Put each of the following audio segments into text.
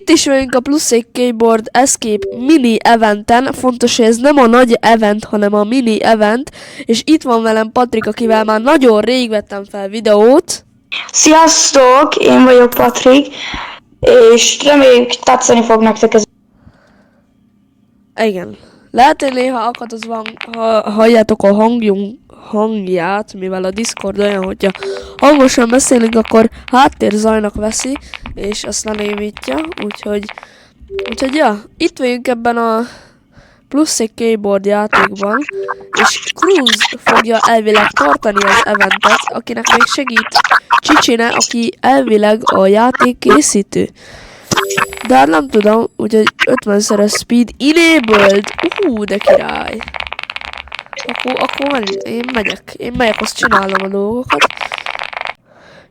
Itt is vagyunk a plusz egy keyboard escape mini eventen. Fontos, hogy ez nem a nagy event, hanem a mini event. És itt van velem Patrik, akivel már nagyon rég vettem fel videót. Sziasztok, én vagyok Patrik, és reméljük tetszeni fog nektek ez. Igen. Lehet, hogy néha akadozva halljátok a hangját, mivel a Discord olyan, hogyha hangosan beszélünk, akkor háttérzajnak veszi, és azt lenémítja, úgyhogy ja, itt vagyunk ebben a plusz egy keyboard játékban, és Cruz fogja elvileg tartani az eventet, akinek még segít Csicsine, aki elvileg a játék készítő. De hát nem tudom, úgyhogy 50-szeres speed enabled. De király. Akkor én megyek, azt csinálom a dolgokat.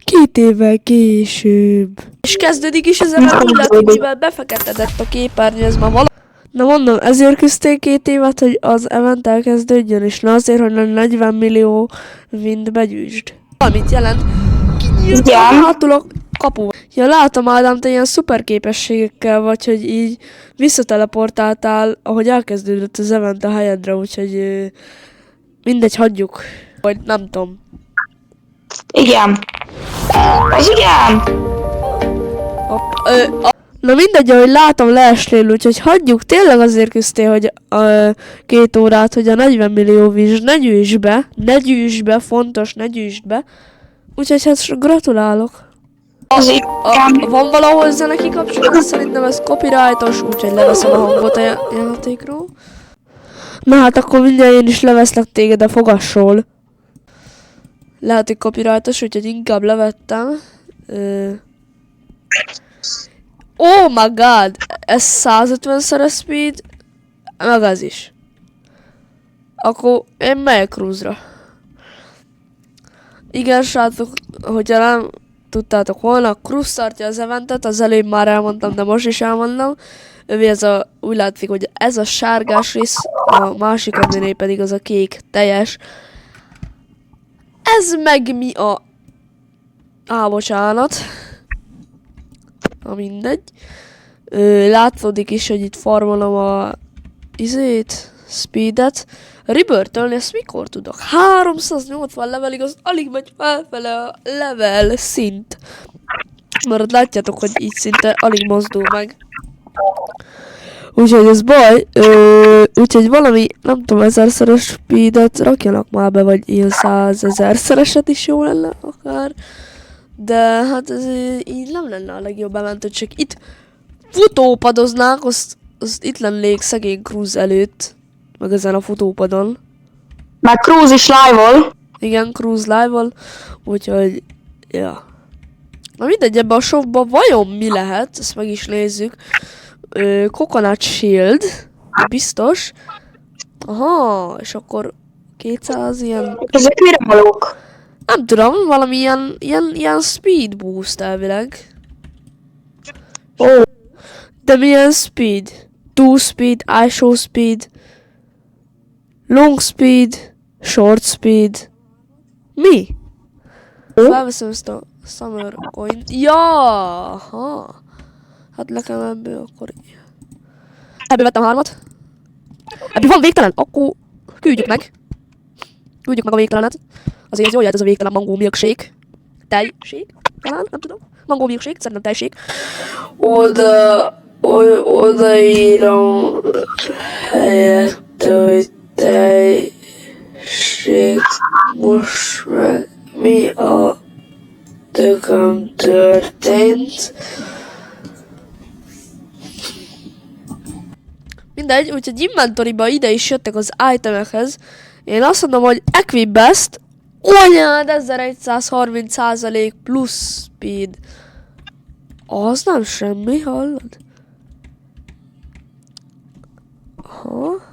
2 évvel később. És kezdődik is az event, úgy látszik, mivel befeketedett a képernyő, ez már valami. Na mondom, ezért küzdték 2 évet, hogy az event elkezdődjön, és ne azért, hogy 40 millió wind begyűjtsd. Valamit jelent. Kinyílt hátul a kapu. Ja, látom, Ádám, te ilyen szuper képességekkel vagy, hogy így visszateleportáltál, ahogy elkezdődött az event a helyedre, úgyhogy mindegy, hagyjuk. Vagy nem tudom. Igen. Az igen. Na mindegy, ahogy látom, leeslél, úgyhogy hagyjuk. Tényleg azért küzdtél, hogy 2 órát, hogy a 40 millió víz ne gyűjtsd be, fontos, ne gyűjtsd be. Úgyhogy hát gratulálok. Van valahol zene kikapcsolva? Szerintem ez copyrightos, úgyhogy leveszem a hangot a játékról. Na hát akkor mindjárt én is leveszlek téged a fogasról. Lehet, hogy copyrightos, úgyhogy inkább levettem. Oh my god! Ez 150-szeres speed, meg az is. Akkor én megyek Cruzra. Igen, srácok, hogyha nem tudtátok volna, Cruz tartja az eventet, az előbb már elmondtam, de most is elmondom. Övé ez a, úgy látszik, hogy ez a sárgás rész, a másik adminé pedig az a kék teljes. Ez meg mi a... bocsánat. Na mindegy. Látszódik is, hogy itt farmolom a... speedet. Rebirth-ölni, ezt mikor tudok? 380 levelig, az alig megy felfele a level szint. Mert látjátok, hogy így szinte alig mozdul meg. Úgyhogy ez baj. Úgyhogy valami, nem tudom, 1000-szeres speedet rakjanak már be, vagy ilyen 100 000-szereset is jó lenne akár. De hát ez így nem lenne a legjobb event, hogy csak itt futópadoznák, azt itt lennék szegény Cruz előtt. Meg ezen a futópadon. Meg Cruz is live-ol. Igen, Cruz live-ol. Úgyhogy, ja. Na mindegy, ebben a shopban vajon mi lehet? Ezt meg is nézzük. Coconut Shield. Biztos. Aha, és akkor 200 ilyen... Ezek mire valók? Nem tudom, valami ilyen speed boost elvileg. De milyen speed? 2 speed, ISO speed, long speed, short speed. Mi? Felveszem ezt a summer coin. Ja, ha. Hát nekem ebből akkor... Ebből vettem 3-at. Ebből van végtelen, akkor küldjük meg. Küldjük meg a végtelenet. Azért ez jól jöhet ez a végtelen mango milkshake. Tejshake? Talán, nem tudom. Mango milkshake, szerintem tejshake. Odaírom helyett, hogy tejshake. Most meg mi a tököm történt. Mindegy, úgyhogy inventoryba ide is jöttek az itemekhez. Én azt mondom, hogy equip best. Olyan, 1130% plusz speed. Az nem semmi, hallod? Aha.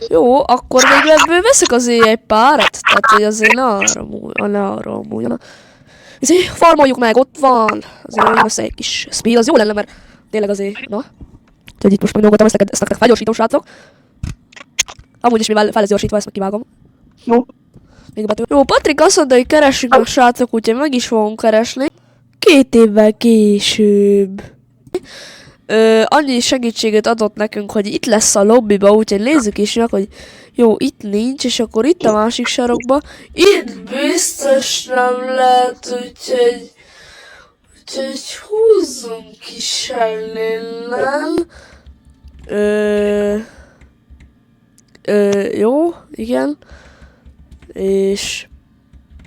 Jó, akkor még ebből veszek azért egy párat. Tehát, hogy azért ne arra amúljon. Ezért farmoljuk meg, ott van. Azért olyan össze egy kis speed, az jó lenne, mert tényleg azért, na. Úgyhogy itt most megnyugodtam, ezt nektek felgyorsítom, srácok. Amúgy is mivel fel ez gyorsítva, ezt meg kivágom. Jó. Jó, Patrik azt mondta, hogy keressük meg, srácok, úgyhogy meg is fogunk keresni. 2 évvel később. Annyi segítséget adott nekünk, hogy itt lesz a lobbyba, úgyhogy nézzük is meg, hogy jó, itt nincs, és akkor itt a másik sarokba. Itt biztos nem lehet, úgyhogy húzzunk is innen. Jó, igen. És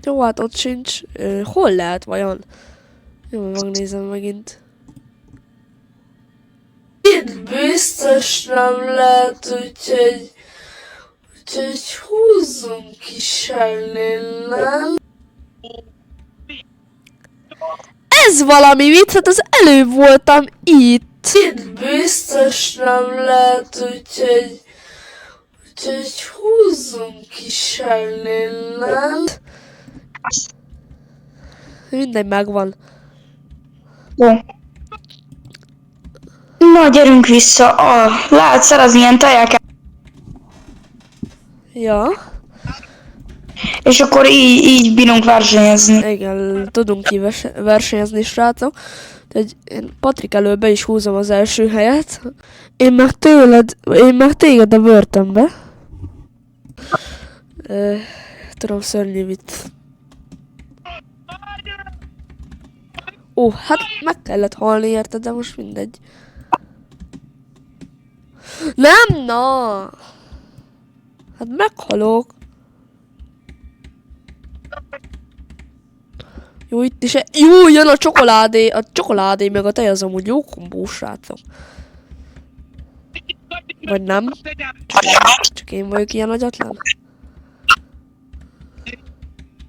jó, hát ott sincs. Hol lehet vajon? Jó, megnézem megint. Itt biztos nem lehet, úgyhogy húzzunk is innen. Ez valami vicc, hát az előbb voltam itt. Itt biztos nem lehet, úgyhogy húzzunk is innen. Minden megvan. Jó. Na, gyerünk vissza. Lehet szerezni ilyen tejákat. Ja. És akkor így bírunk versenyezni. Igen, tudunk ki versenyezni, srácok. Tehát én Patrik elől be is húzom az első helyet. Én meg téged a börtönbe. Tudom, szörnyű vicc. Ó, hát meg kellett halni érted, de most mindegy. Nem, na! Hát meghalok. Jó, itt is jó, jön a csokoládé meg a tej az amúgy jó kombó, srácok. Vagy nem? Csak én vagyok ilyen agyatlan.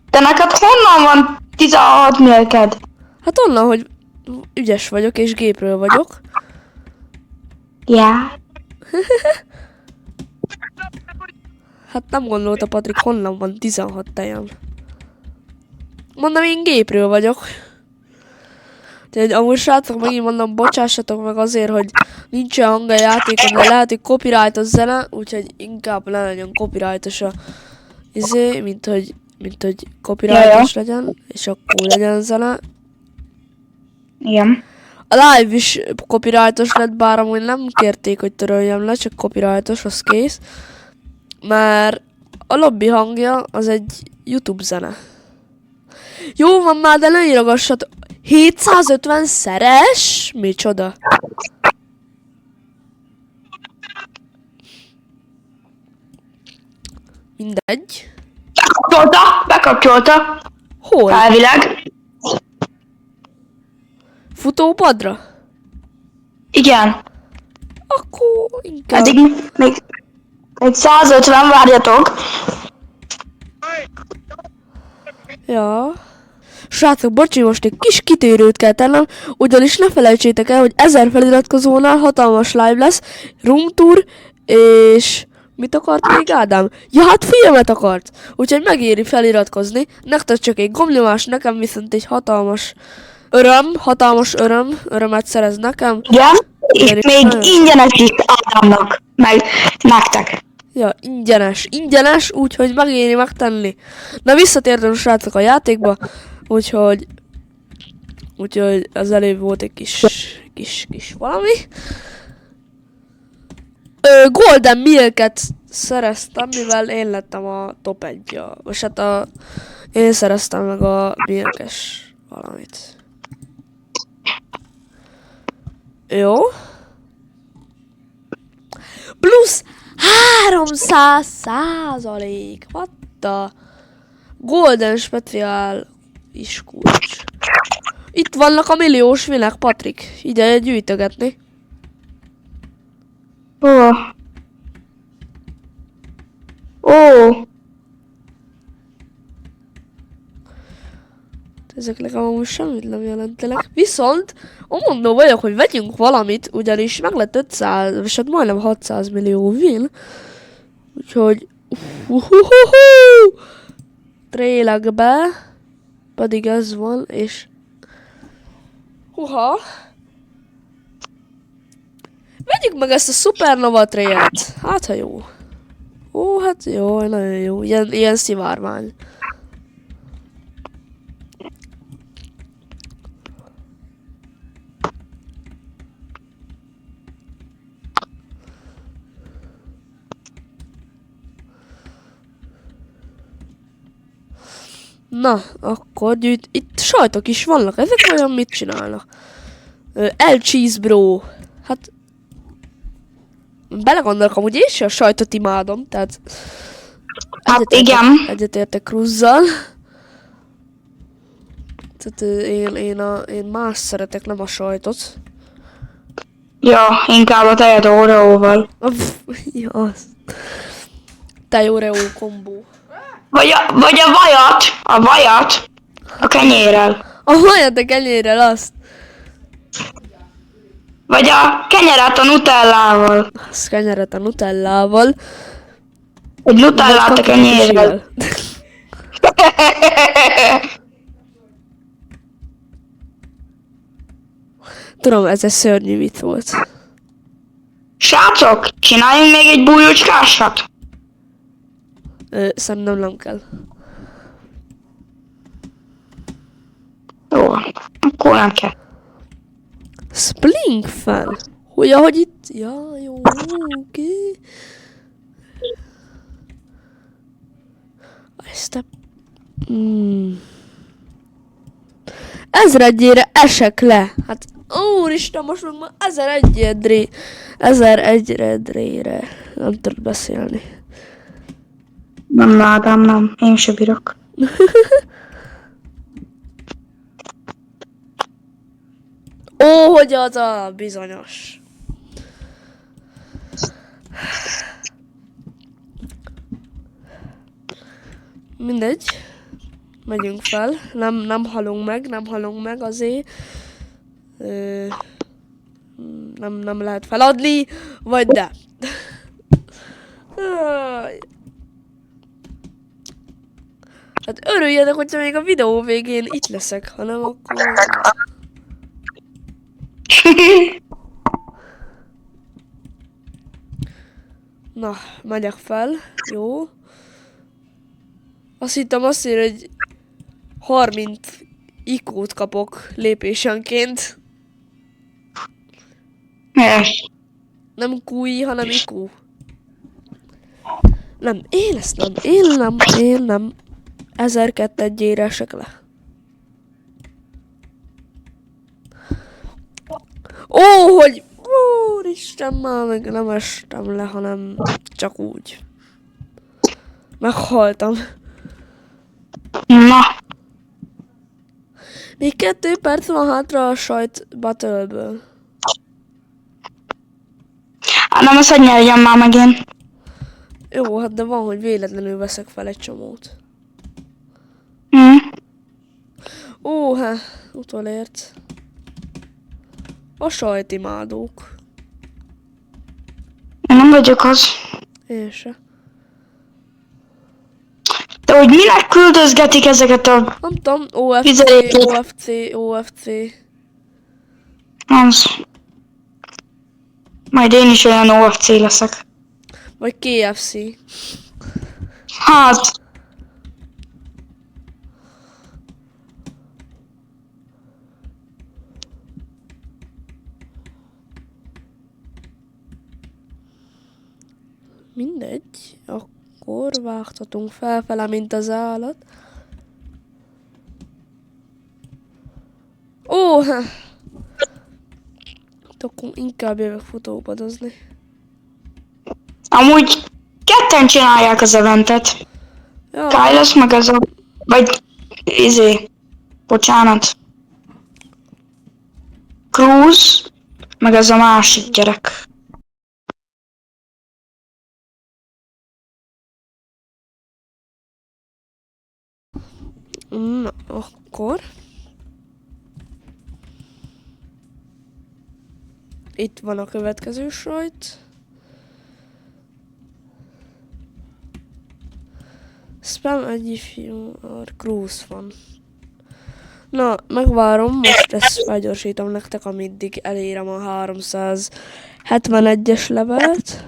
De neked honnan van 16 mérked? Hát onnan, hogy ügyes vagyok és gépről vagyok. Ja. Hát nem gondolta Patrik, honnan van 16 tejem. Mondom, én gépről vagyok. Tehát amúgy srácok, megint mondom, bocsássatok meg azért, hogy nincs olyan hang a játékon, de lehet, hogy copyrightos zene, úgyhogy inkább ne legyen copyrightos a mint hogy copyrightos legyen, és akkor legyen zene. Igen. A live is copyrightos lett, bár amúgy nem kérték, hogy töröljem le, csak copyrightos, az kész. Mert a lobby hangja az egy YouTube zene. Jó van már, de ne írogassat. 750-szeres? Micsoda? Mindegy. Bekapcsolta. Hol? Elvileg. Futópadra? Igen. Akkor inkább... Eddig még 150, várjatok. Ja. Srácok, bocsi, most egy kis kitérőt kell tennem, ugyanis ne felejtsétek el, hogy 1000 feliratkozónál hatalmas live lesz, room tour, és... Mit akart még Ádám? Ja, hát filmet akart! Úgyhogy megéri feliratkozni, nektek csak egy gombnyomás, nekem viszont egy hatalmas örömet szerez nekem. Ja, és még ingyenes is Ádámnak, meg nektek. Ja, ingyenes, úgyhogy megéri megtenni. Na, visszatértem srácok a játékba, úgyhogy az előbb volt egy kis valami. Golden Milket szereztem, mivel én lettem a top 1. Most hát én szereztem meg a milkes valamit. Jó. Plusz 300%. What the? Golden special is kulcs. Itt vannak a milliós vinek, Patrik. Ide gyűjtögetni. Ezek nekem amúgy semmit nem jelentenek. Viszont, mondó vagyok, hogy vegyünk valamit, ugyanis meg lett 500, és hát majdnem 600 millió win. Úgyhogy... Trélek be. Pedig ez van, és... Vegyük meg ezt a Supernova trélet. Hát ha jó. Ó, hát jó, nagyon jó. Ilyen szivárvány. Na, akkor gyűjt... Itt sajtok is vannak, ezek olyan mit csinálnak? El Cheese Bro. Hát... Belegondolok, amúgy én sem a sajtot imádom, tehát... Hát igen. Egyetértek Cruzzal. Tehát én más szeretek, nem a sajtot. Ja, inkább a tejet Oreóval. Ja, az. Tej Oreo kombó. Vagy a vajat. A vajat. A kenyérrel. A vajat a kenyérrel, azt. Vagy a kenyeret a nutellával. Az kenyeret a nutellával. Egy nutellát a kenyérrel. Tudom, ez egy szörnyű vicc volt. Srácok, csináljunk még egy bújócskásat? Szerintem nem kell. Jó, akkor nem kell. Spling fan. Hogy itt? Ja, jó, oké. Ezt a... Ezredjére esek le. Hát, úristen, most meg már 1001-re nem tudod beszélni. Nem, Ádám, nem. Én se bírok. Ó, hogy az a bizonyos. Mindegy. Megyünk fel. Nem halunk meg azért. Nem lehet feladni, vagy de. Hát örüljenek, hogyha még a videó végén itt leszek, hanem akkor... Na, megyek fel. Jó. Azt hittem azt írja, hogy 30 IQ-t kapok lépésenként. Yes. Nem QI, hanem IQ. Nem, én nem. 1002-1-ére esek le. Ó, hogy... Úristen, már meg nem estem le, hanem csak úgy. Meghaltam. Na, Még 2 perc van hátra a sajt battle-ből. hát nem az, hogy nyerjem már megint. Jó, hát de van, hogy véletlenül veszek fel egy csomót. Ó, utolért. A sajtimádók. Én nem vagyok az. Én se. De hogy minek küldözgetik ezeket a... Nem tudom, OFC, Fizelékét. OFC. Az. Majd én is olyan OFC leszek. Vagy KFC. Hát. Mindegy. Akkor vágtatunk felfele, mint az állat. Ó, akkor inkább jövök futópadozni. Amúgy ketten csinálják az eventet. Ja, Kylos meg az a... Vagy... Bocsánat. Cruz, meg az a másik gyerek. na, akkor. Itt van a következő sajt. Spam egy ifjú, Cruise van. Na, megvárom, most ezt felgyorsítom nektek, ameddig elérem a 371-es levelt.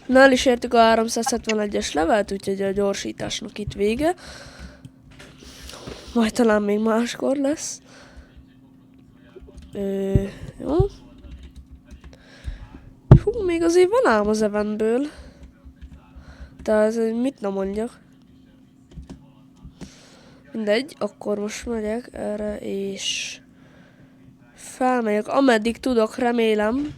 Na, el is értük a 371-es levelt, úgyhogy a gyorsításnak itt vége. Majd talán még máskor lesz. Jó. Hú, még azért van ám az eventből. Tehát mit nem mondjak. Mindegy, akkor most megyek erre, és felmegyek, ameddig tudok, remélem.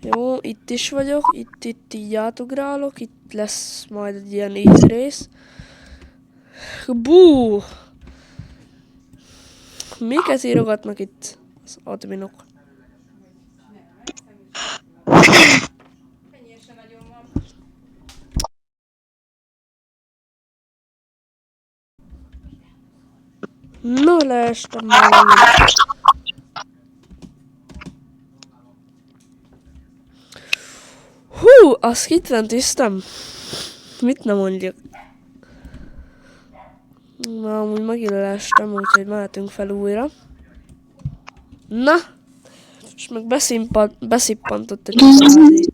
Jó, itt is vagyok, itt így átugrálok, itt lesz majd egy ilyen easy rész. Bú! Miket írogatnak itt az adminok? Na, leestem már megint. Hú, azt hitventiztem. Mit nem mondjuk? Na, amúgy megint leestem, úgyhogy mehetünk fel újra. Na! És meg beszippantott egy házi.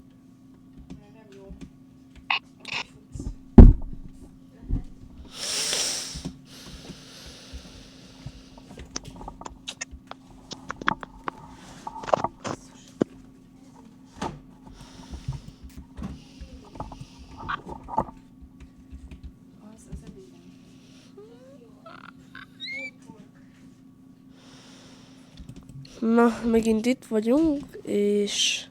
Na, megint itt vagyunk, és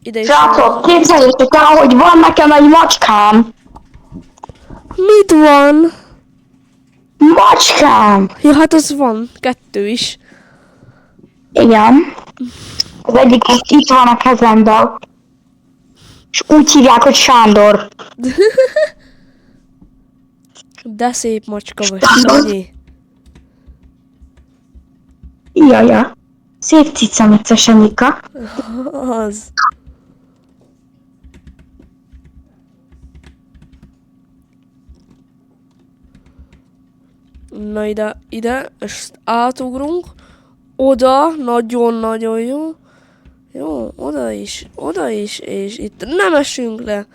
ide is... Srácok, képzeljétek el, hogy van nekem egy macskám. Mit van? Macskám! Ja, hát az van, 2 is. Igen. Az egyik itt van a kezemben. És úgy hívják, hogy Sándor. De szép macska vagy, Sanyi. Jaja. Szép cica, Mika. Az. Na ide, és átugrunk. Oda, nagyon-nagyon jó. Jó, oda is, és itt nem esünk le.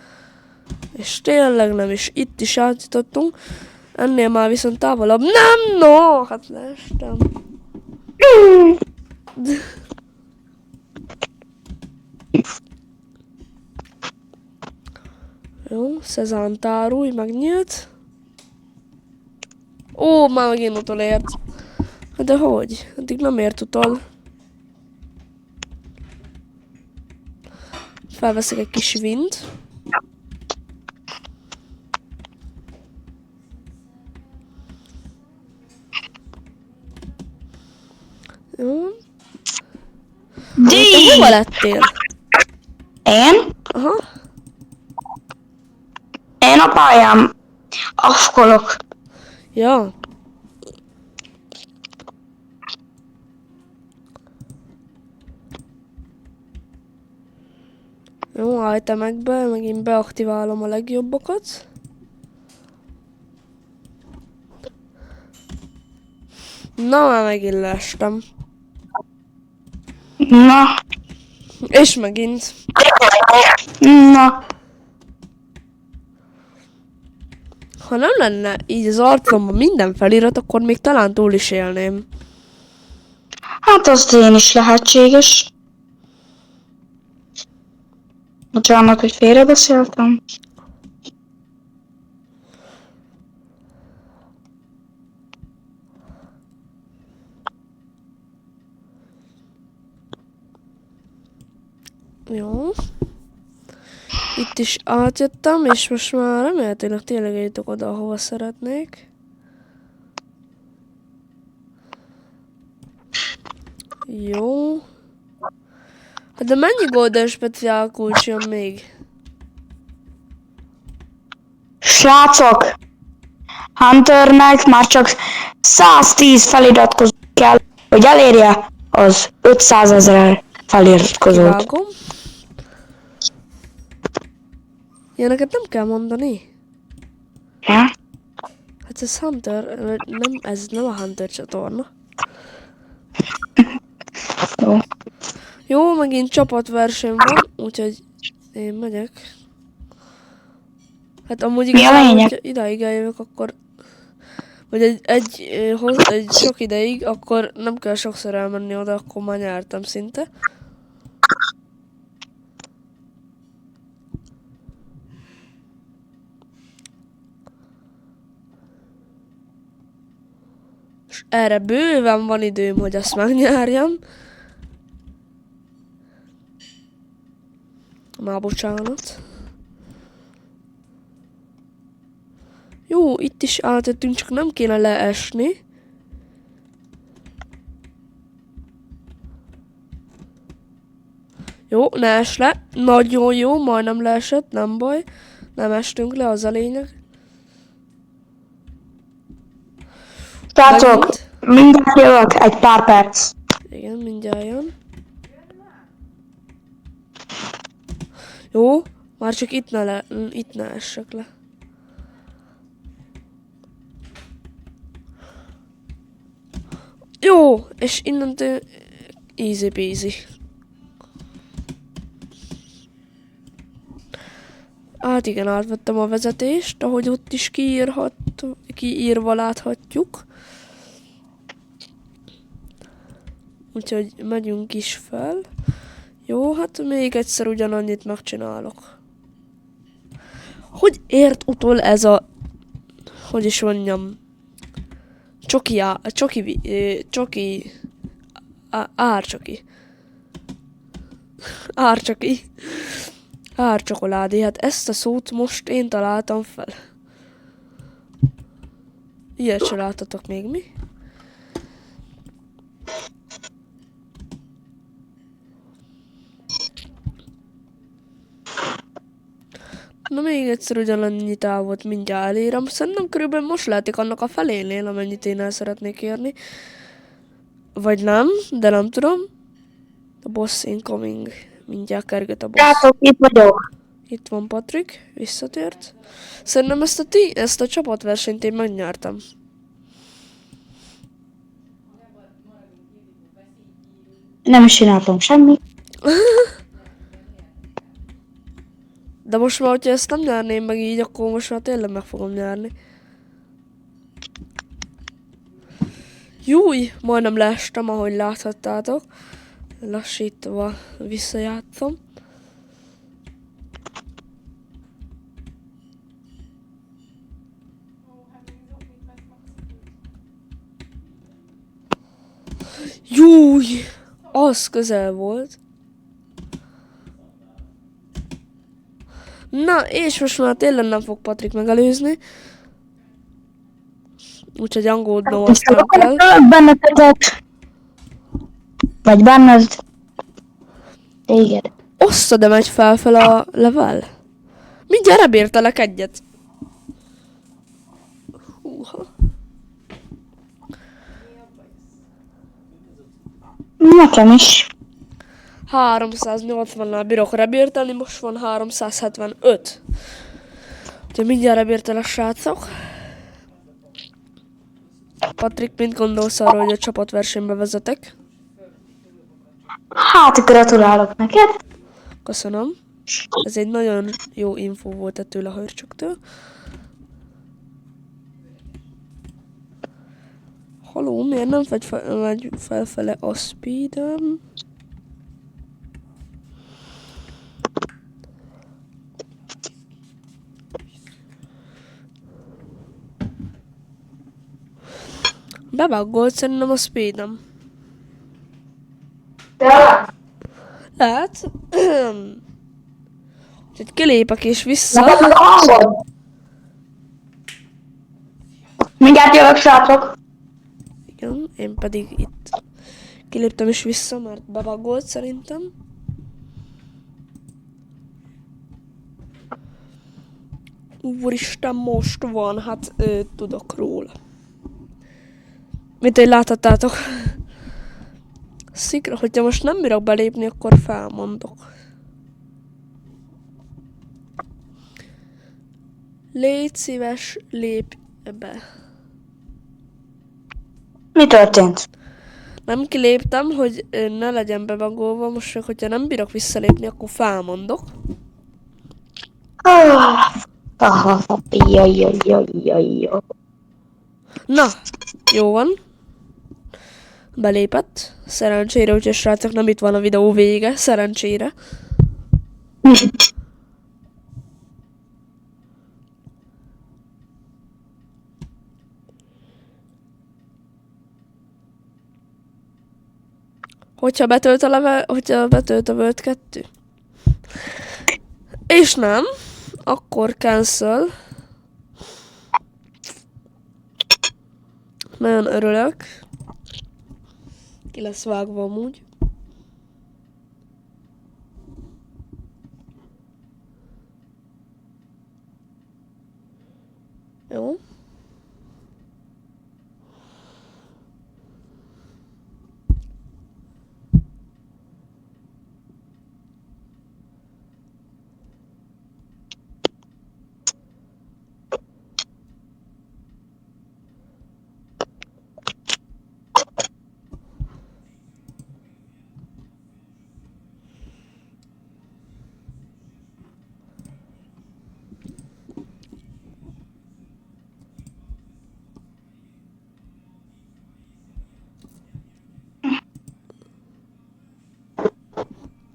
És tényleg nem, és itt is átjutottunk. Ennél már viszont távolabb. Nem, no! Hát leestem. Jó, szezántárúj, megnyílt. Ó, már megint utolért. De hogy? Eddig nem ért utol. Felveszek egy kis vint. Jó. Te hova lettél? Én? Aha. Én a pályám. Afkolok. Ja. Jó, itemekbe megint beaktiválom a legjobbakat. Na, már megint leestem. Na. És megint. Na. Ha nem lenne így az arcomban minden felirat, akkor még talán túl is élném. Hát azt én is lehetséges. Bocsánat, hogy félrebeszéltem. Jó. Itt is átjöttem, és most már remélhetőleg tényleg eljutok oda, ahova szeretnék. Jó. Hát de mennyi golden speciál kulcs jön még? Srácok! Hunternek már csak 110 feliratkozó kell, hogy elérje az 500 000 feliratkozót. Kivágom. Ilyeneket nem kell mondani. Ja? Hát ez Hunter, nem, ez nem a Hunter csatorna. Jó. Jó, megint csapatverseny van, úgyhogy én megyek. Hát amúgy Mi a igazából, lényeg? hogyha idáig eljövök, akkor... Vagy egy sok ideig, akkor nem kell sokszor elmenni oda, akkor már nyertem szinte. És erre bőven van időm, hogy azt megnyerjem. Már bocsánat. Jó, itt is átjöttünk, csak nem kéne leesni. Jó, ne es le. Nagyon jó, majdnem leesett, nem baj. Nem estünk le, az a lényeg. Srácok, mindjárt jövök, egy pár perc. Igen, mindjárt jön. Jó, már csak itt ne essek le. Jó, és innentől easy peasy. Hát igen, átvettem a vezetést, ahogy ott is kiírva láthatjuk. Úgyhogy megyünk is fel. Jó, hát még egyszer ugyanannyit megcsinálok. Hogy ért utol ez a... Hogy is mondjam... Árcsokoládé, hát ezt a szót most én találtam fel. Ilyet se láttatok még mi? Na még egyszer ugyanannyi távot mindjárt elérem. Szerintem körülbelül most lehetik annak a felénél, amennyit én el szeretnék érni. Vagy nem, de nem tudom. A boss incoming. Mindjárt kerget a boss. Srácok, itt vagyok. Itt van Patrik, visszatért. Szerintem ezt a csapatversenyt én megnyertem. Nem is csináltam semmit. De most már, hogyha ezt nem nyerném meg így, akkor most már tényleg meg fogom nyerni. Júj, majdnem leestem, ahogy láthattátok. Lassítva visszajátszom. Júj, az közel volt. Na, és most már tényleg nem fog Patrik megelőzni. Úgyhogy aggódnom azt nem kell. Benneteket. Vagy benned. Téged. Ossza, de megy fel a level. Mindjárt rebértelek egyet. Húha. Nekem is. 380-nál bírok rebértelni, most van 375. Úgyhogy mindjárt rebértelek, srácok. Patrik, mit gondolsz arról, hogy a csapatversenybe vezetek? Hát, gratulálok neked. Köszönöm. Ez egy nagyon jó info volt ettől a hörcsöktől. Haló, miért nem megy felfele a speedem? Bebuggolt szerintem a speedem. Lehet. Úgyhogy kilépek és vissza. Mindjárt jövök, srácok. Igen, én pedig itt kiléptem és vissza, mert bebuggolt szerintem. Úristen, most van, hát tudok róla. Mint hogy láthattátok. Szikra, hogyha most nem bírok belépni, akkor felmondok. Légy szíves, lépj be. Mi történt? Nem kiléptem, hogy ne legyen bevagolva, most csak, hogyha nem bírok visszalépni, akkor felmondok. Jaj, jaj, jaj, jaj, jaj. Na, jó van. Belépett. Szerencsére, úgyhogy srácok, nem itt van a videó vége. Szerencsére. Hogyha betölt a level, hogyha betölt a World 2. És nem, akkor cancel. Nagyon örülök. Ki lesz vágva amúgy. Jó.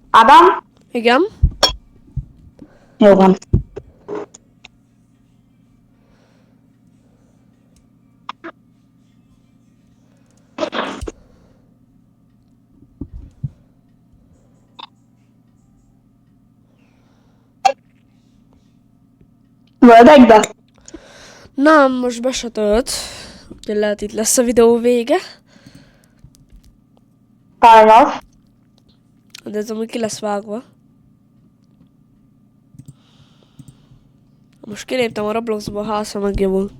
Ádám? Igen. Jó van. World 1-be? Nem, most be se tölt. Úgyhogy lehet itt lesz a videó vége. Fair enough. De ez amúgy ki lesz vágva. Most kiléptem a Robloxba, a háza megjavul.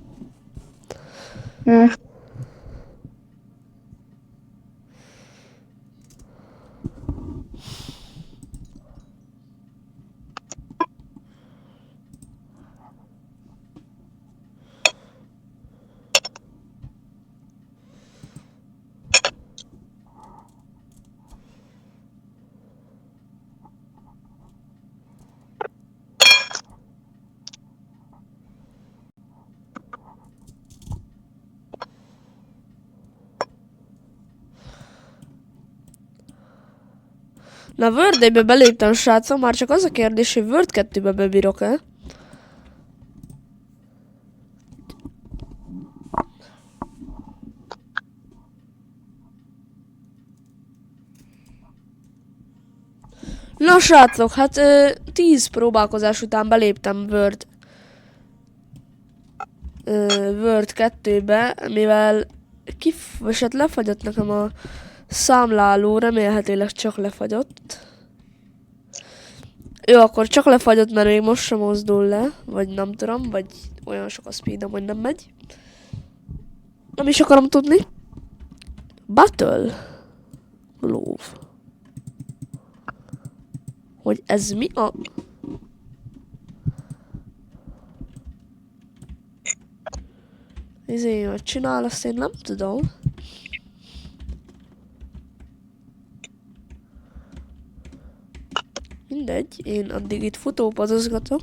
Na, Word 1-be beléptem, srácok, már csak az a kérdés, hogy Word 2-be bebírok-e? Na, srácok, hát 10 próbálkozás után beléptem Word 2-be, mivel hát lefagyott nekem a számláló, remélhetőleg csak lefagyott. Jó, akkor csak lefagyott, mert még most sem mozdul le, vagy nem tudom, vagy olyan sok a speedem, hogy nem megy. Nem is akarom tudni. Battle Glove. Hogy ez mi a... Hogy csinál, azt én nem tudom. Mindegy, én addig itt futópadozgatok.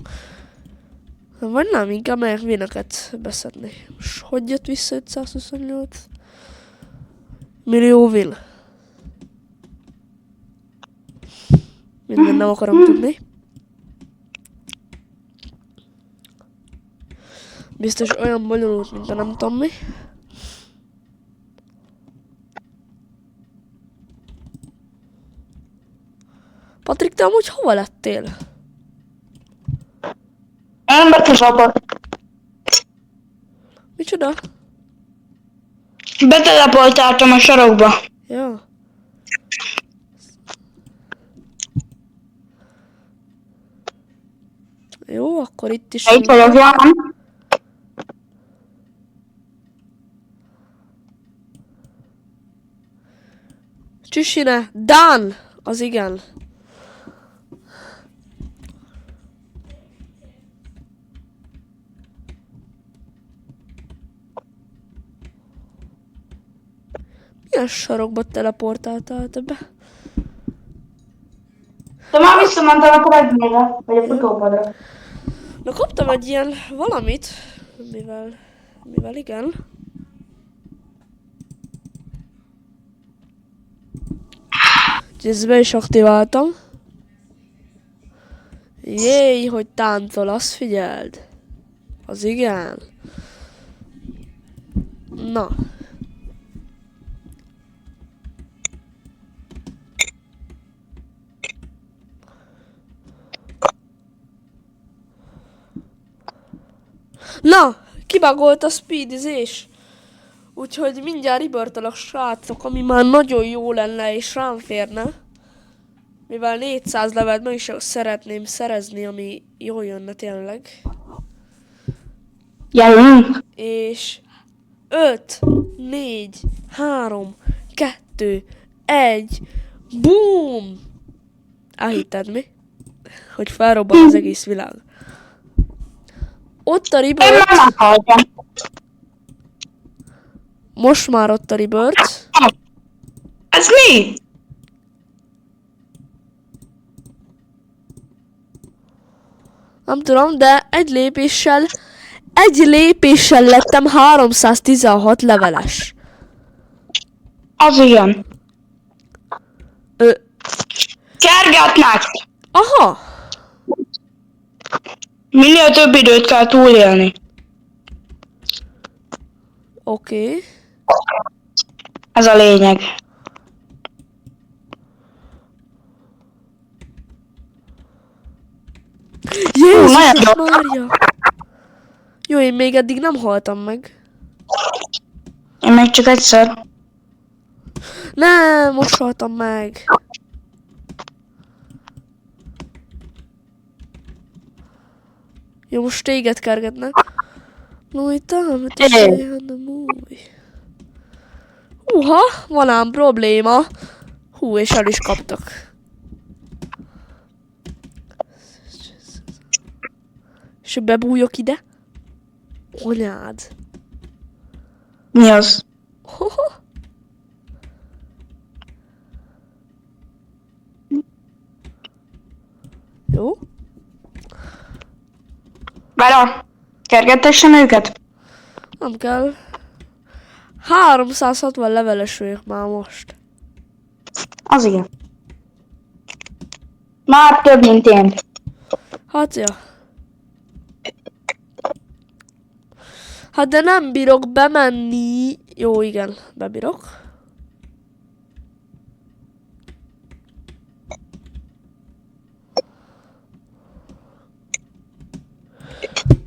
Vagy nem, inkább melyek véneket beszedni. És hogy jött vissza 528 millió will? Minden nem akarom tudni. Biztos olyan bonyolult, mint a nem tudom mi. Patrik, te amúgy hova lettél? Én bekiszapott. Micsoda? Beteleportáltam a sarokba. Ja. Jó, akkor itt is... Itt vagyok, Jan. Csüssine! Dan! Az igen. Milyen sarokba teleportáltál te be? De már visszamentem a redmére, vagy a futópadra. Na kaptam egy ilyen valamit, mivel igen. Úgyhogy ezt be is aktiváltam. Jéj, hogy táncol, azt figyeld. Az igen. Na. Na, kibagolt a speedizés. Úgyhogy mindjárt ribortolok, srácok, ami már nagyon jó lenne és rám férne. Mivel 400 levelet meg is szeretném szerezni, ami jól jönne tényleg. Járunk? És 5, 4, 3, 2, 1, BOOM! Elhitted mi? Hogy felrobban az egész világ. Ott a Én ribört. már meghalltam. Most már ott a ribört. Ez mi? Nem tudom, de egy lépéssel lettem 316 leveles. Az igen. Ö, Kergetnek! aha! Minél több időt kell túlélni. Oké. Ez a lényeg. Jézus nagyon jó. Mária! Jó, én még eddig nem haltam meg. Én meg csak egyszer. Nem, most haltam meg. Jó, most téged kergetnek. No, itt Húha, van ám probléma. Hú, és el is kaptak. És bebújok ide. Anyád. Mi az? Hoho. Jó. Várj, kergetessem őket? Nem kell. 360 leveles vagyok már most. Az igen. Már több, mint én. Hát ja. Hát de nem bírok bemenni. Jó, igen, bebírok.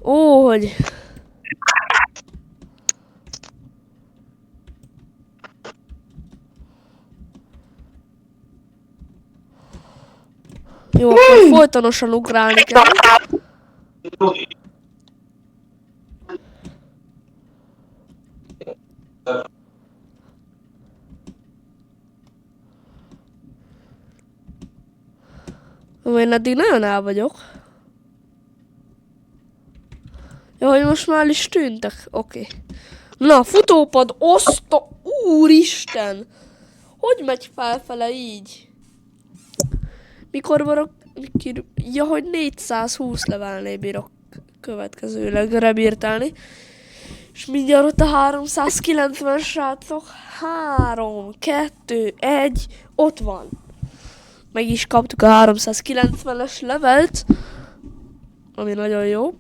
Ó, hogy... Jó, akkor folytonosan ugrálni kell. Én eddig nagyon el vagyok. Ja, hogy most már el is tűntek. Oké. Na, futópad, oszta... Úristen! Hogy megy felfele így? Mikor varok... Ja, hogy 420 levelnél bírok következőleg rebírtálni. És mindjárt ott a 390 srácok. 3, 2, 1, ott van. Meg is kaptuk a 390-es levelt. Ami nagyon jó.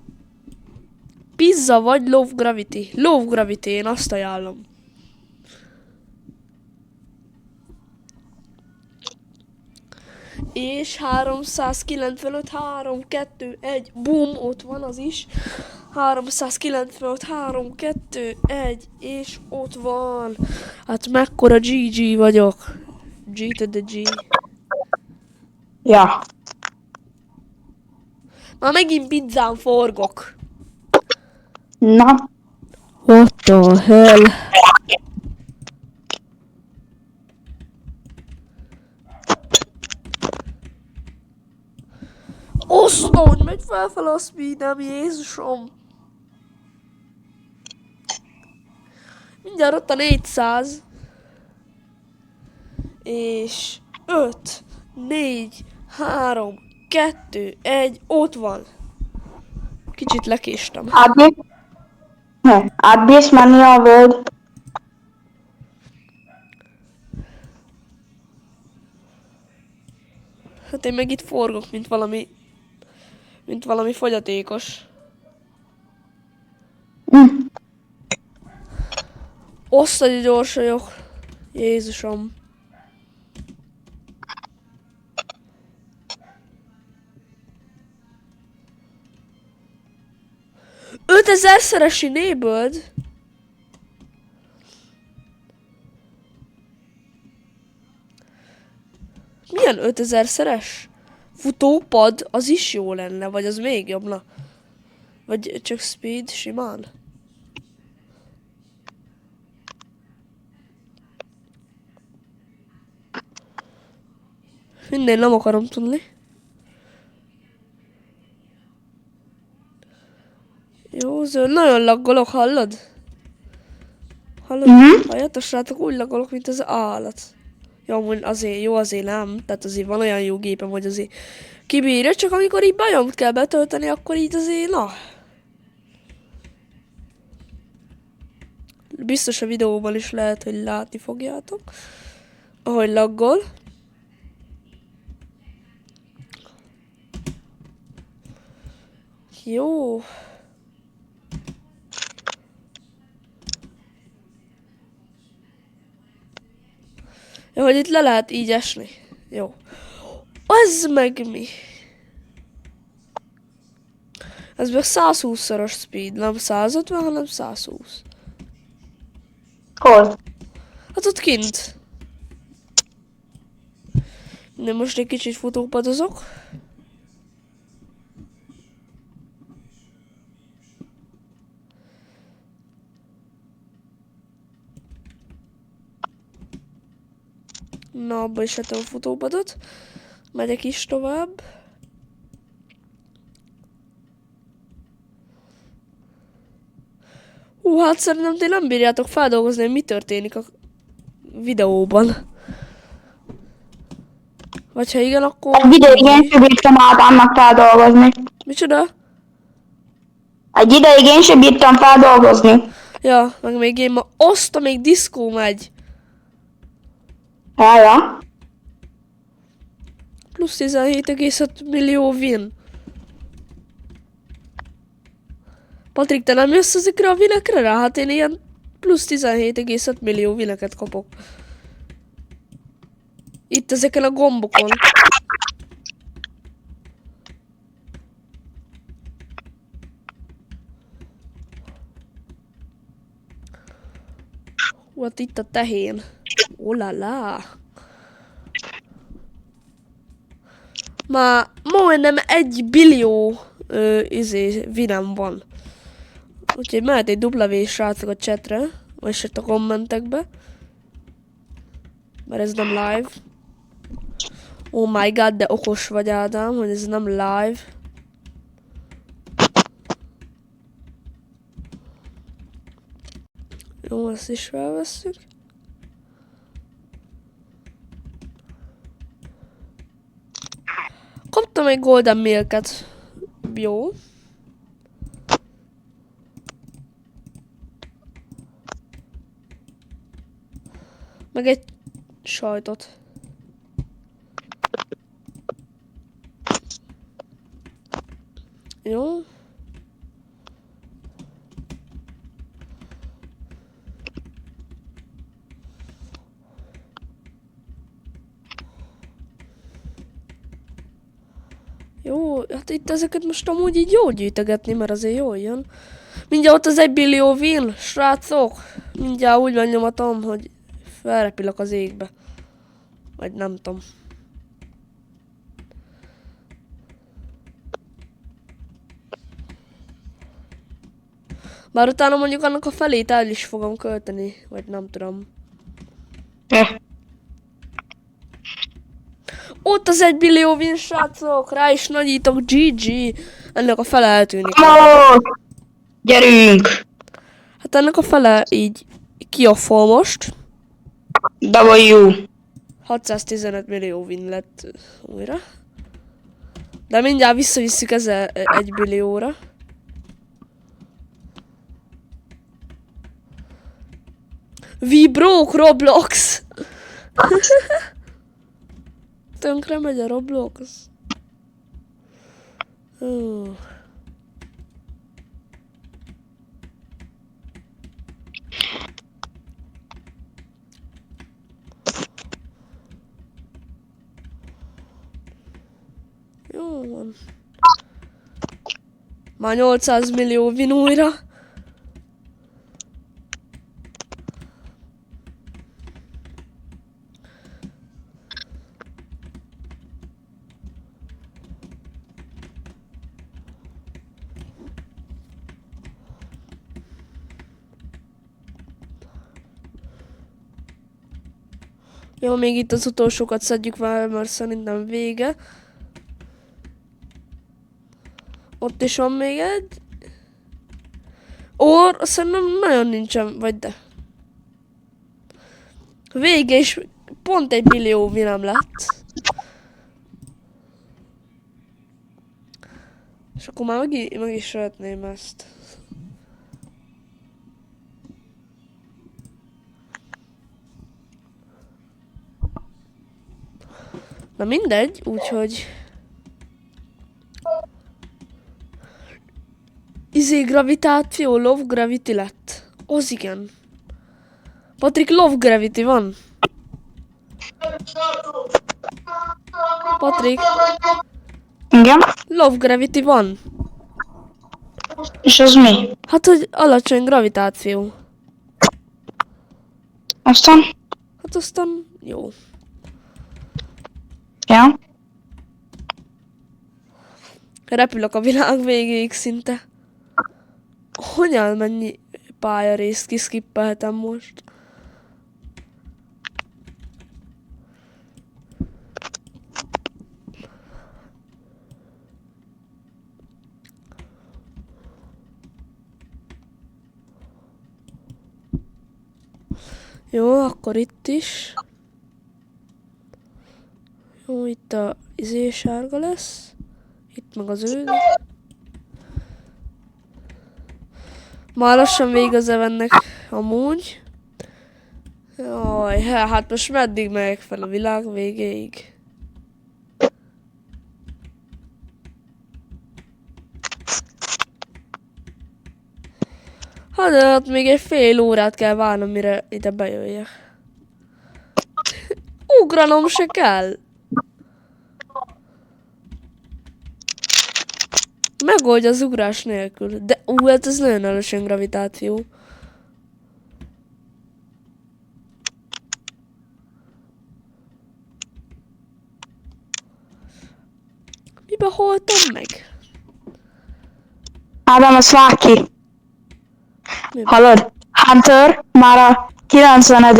Pizza vagy Low Gravity? Low Gravity, én azt ajánlom. És 395, 3, 2, 1, boom, ott van az is. 395, 3, 2, 1, és ott van. Hát mekkora GG vagyok. G to the G. Ja. Már megint pizzán forgok. Na. What the hell? Oszta, hogy megy felfele a speedem, Jézusom! Mindjárt ott a 400. És 5, 4, 3, 2, 1, ott van. Kicsit lekéstem. Átbírsz menni a völgy? Hát én meg itt forgok, mint valami fogyatékos. Oszta, hogy gyors vagyok. Jézusom. 5000-szeres enabled? Milyen 5000-szeres? Futópad, az is jó lenne, vagy az még jobb, na. Vagy csak speed, simán. Minden nem akarom tudni. Jó, zöld, nagyon laggolok, hallod? Hallod? Halljátok, srácok, úgy laggolok, mint az állat. Jó, amúgy azért, jó, azért nem. Tehát azért van olyan jó gépem, hogy azért kibírja, csak amikor így bajomt kell betölteni, akkor így azért, na. Biztos a videóban is lehet, hogy látni fogjátok. Ahogy laggol. Jó. Jó, hogy itt le lehet így esni. Jó. Ez meg mi? Ez meg 120-szoros speed, nem 150, hanem 120. Hol? Hát ott kint. De most egy kicsit futópadozok. Na, abba is vettem a futópadot. Megyek is tovább. Hát szerintem ti nem bírjátok feldolgozni, hogy mi történik a videóban. Vagy ha igen, akkor... Egy ideig én sem bírtam Ádámnak feldolgozni. Micsoda? Egy ideig én sem bírtam feldolgozni. Ja, meg még én ma oszta, még diszkó megy. Ja. Plusz 17,6 millió win. Patrik, te nem jössz ezekre a winekre rá? Hát én ilyen plusz 17,6 millió wineket kapok. Itt ezeken a gombokon. Hát itt a tehén. Olala. Már majdnem 1 billió vinem van. Úgyhogy mehet egy W srácok a chatre, vagy a kommentekbe. Mert ez nem live. Oh my god, de okos vagy Ádám, hogy ez nem live. Jó, ezt is felvesszük. Kaptam egy golden milket. Jó. Meg egy sajtot. Jó. Jó, hát itt ezeket most amúgy így jó gyűjtögetni, mert azért jól jön. Mindjárt ott az 1 billió win, srácok. Mindjárt úgy megnyomatom, hogy felrepülök az égbe. Vagy nem tudom. Bár utána mondjuk annak a felét el is fogom költeni, vagy nem tudom. Ott az 1 billió win, srácok, rá is nagyítok, GG. Ennek a fele eltűnik. Gyerünk! Hát ennek a fele így kiaffol most. W. 615 millió win lett újra. De mindjárt visszavisszük 1 billióra. We broke Roblox! Tönkre megy a Roblox. Jó van. Már 800 millió win újra. Jó, még itt az utolsókat szedjük már, mert szerintem vége. Ott is van még egy. Szerintem nagyon nincsen, vagy de. Vége, és pont 1 millió vinem lett. És akkor már meg is szeretném ezt. Na mindegy, úgyhogy... gravitáció, love gravity lett. Az igen. Patrik, love gravity van. Patrik, Igen? love gravity van. És az mi? Hát, hogy alacsony gravitáció. Aztán? Hát aztán jó. Ja. Repülök a világ végéig szinte. Hogyan mennyi pályarészt kiskippeltem most? Jó, akkor itt is. Jó, itt a sárga lesz. Itt meg az zöld. Már lassan vége az evennek amúgy. Jaj, hát most meddig megyek fel a világ végéig? Hát még egy fél órát kell várnom, mire ide bejöjjek. Ugranom se kell. Megoldja az ugrás nélkül. De hát ez nagyon alacsony gravitáció. Mibe haltam meg? Ádám, azt vág ki. Hallod? Hunter már a 90.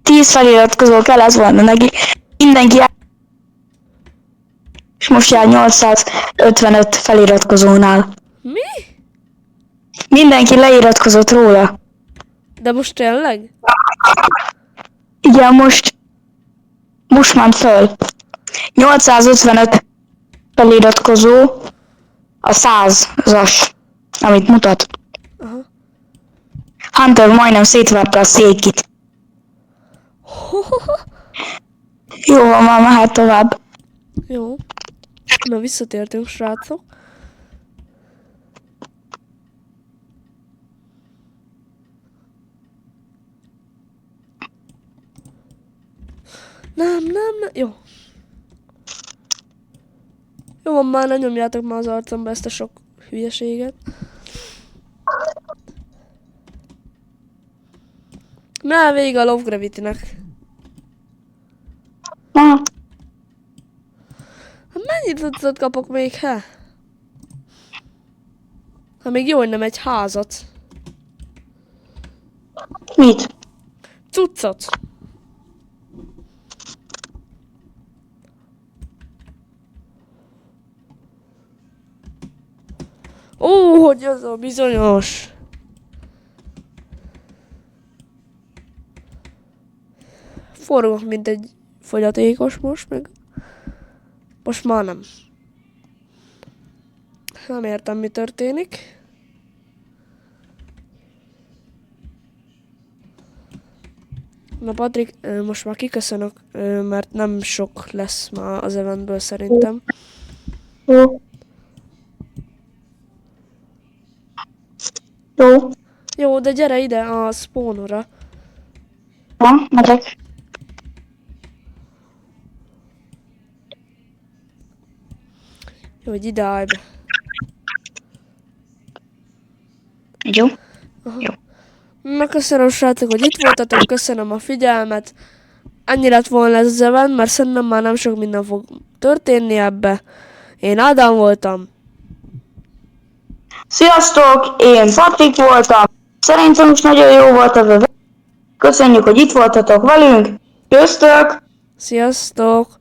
10 feliratkozó kellett volna neki. Mindenki és most jár 855 feliratkozónál. Mi? Mindenki leiratkozott róla. De most tényleg? Igen, most ment föl. 855 feliratkozó a 100-as, amit mutat. Aha. Hunter majdnem szétverte a székit. Jó, már mehet tovább. Jó. Na, visszatértünk, srácok. Nem. Jó. Jó van, már ne nyomjátok már az arcomba ezt a sok hülyeséget. Na, vége a Love Gravity-nek. Hát mennyit cuccot kapok még, he? Ha még jó, hogy nem egy házat. Mit? Cuccot. Ó, hogy az a bizonyos. fogyatékos most, meg most már nem. Nem értem, mi történik. Na Patrik, most már kiköszönök, mert nem sok lesz már az eventből szerintem. Jó. Jó. Jó, de gyere ide a spawnra. Van, megyek. Jó, hogy ide állj be. Jó. Na köszönöm srácok, hogy itt voltatok, köszönöm a figyelmet. Ennyi lett volna ez az event, mert szerintem már nem sok minden fog történni ebbe. Én Ádám voltam. Sziasztok, én Patrik voltam. Szerintem is nagyon jó volt a event. Köszönjük, hogy itt voltatok velünk. Köszönjük. Sziasztok!